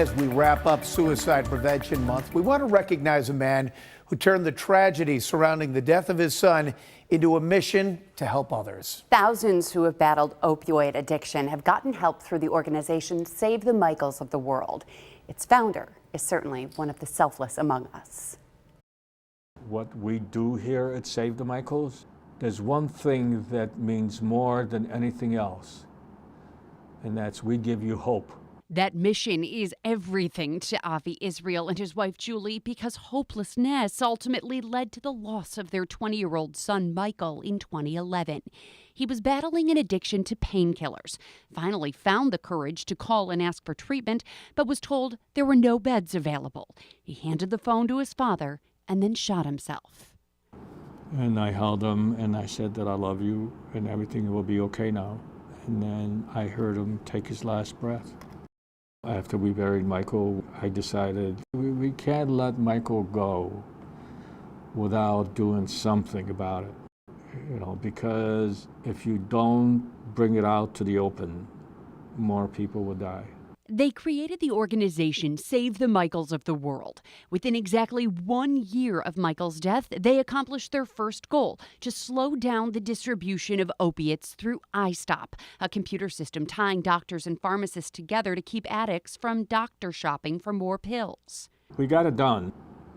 As we wrap up Suicide Prevention Month, we want to recognize a man who turned the tragedy surrounding the death of his son into a mission to help others. Thousands who have battled opioid addiction have gotten help through the organization Save the Michaels of the World. Its founder is certainly one of the selfless among us. What we do here at Save the Michaels, there's one thing that means more than anything else, and that's we give you hope. That mission is everything to Avi Israel and his wife Julie because hopelessness ultimately led to the loss of their 20-year-old son Michael in 2011. He was battling an addiction to painkillers, finally found the courage to call and ask for treatment, but was told there were no beds available. He handed the phone to his father and then shot himself. And I held him and I said that I love you and everything will be okay now. And then I heard him take his last breath. After we buried Michael, I decided we can't let Michael go without doing something about it. Because if you don't bring it out to the open, more people will die. They created the organization Save the Michaels of the World. Within exactly 1 year of Michael's death, they accomplished their first goal, to slow down the distribution of opiates through iStop, a computer system tying doctors and pharmacists together to keep addicts from doctor shopping for more pills. We got it done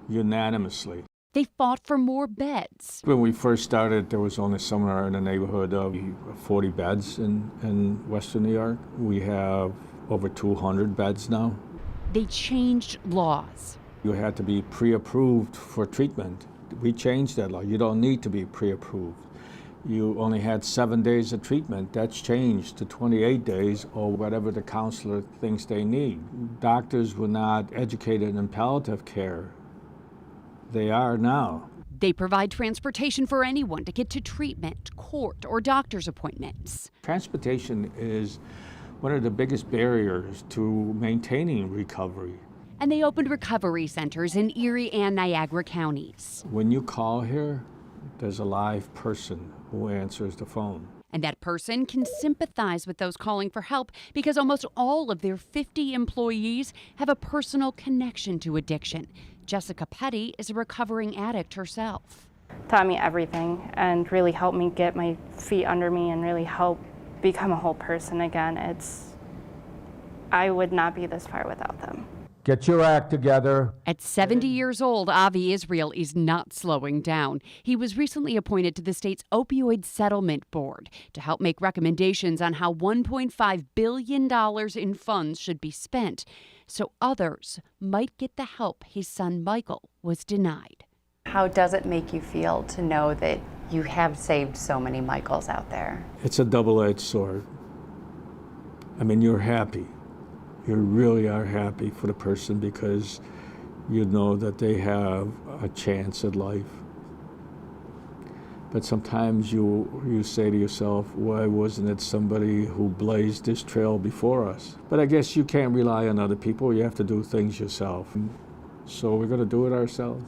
unanimously. They fought for more beds. When we first started, there was only somewhere in the neighborhood of 40 beds in Western New York. We have over 200 beds now. They changed laws. You had to be pre-approved for treatment. We changed that law. You don't need to be pre-approved. You only had 7 days of treatment. That's changed to 28 days or whatever the counselor thinks they need. Doctors were not educated in palliative care. They are now. They provide transportation for anyone to get to treatment, court, or doctor's appointments. Transportation is one of the biggest barriers to maintaining recovery. And they opened recovery centers in Erie and Niagara counties. When you call here, there's a live person who answers the phone. And that person can sympathize with those calling for help because almost all of their 50 employees have a personal connection to addiction. Jessica Petty is a recovering addict herself. Taught me everything and really helped me get my feet under me and really help become a whole person again. I would not be this far without them. Get your act together. At 70 years old, Avi Israel is not slowing down. He was recently appointed to the state's opioid settlement board to help make recommendations on how $1.5 billion in funds should be spent, so others might get the help his son Michael was denied. How does it make you feel to know that you have saved so many Michaels out there? It's a double-edged sword. I mean, you're happy. You really are happy for the person because you know that they have a chance at life. But sometimes you say to yourself, why wasn't it somebody who blazed this trail before us? But I guess you can't rely on other people. You have to do things yourself. So we're going to do it ourselves.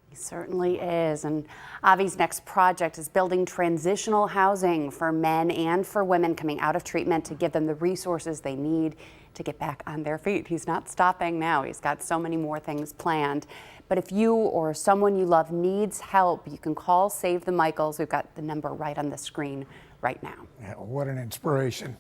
He certainly is. And Avi's next project is building transitional housing for men and for women coming out of treatment to give them the resources they need to get back on their feet. He's not stopping now. He's got so many more things planned. But if you or someone you love needs help, you can call Save the Michaels. We've got the number right on the screen right now. Yeah, what an inspiration.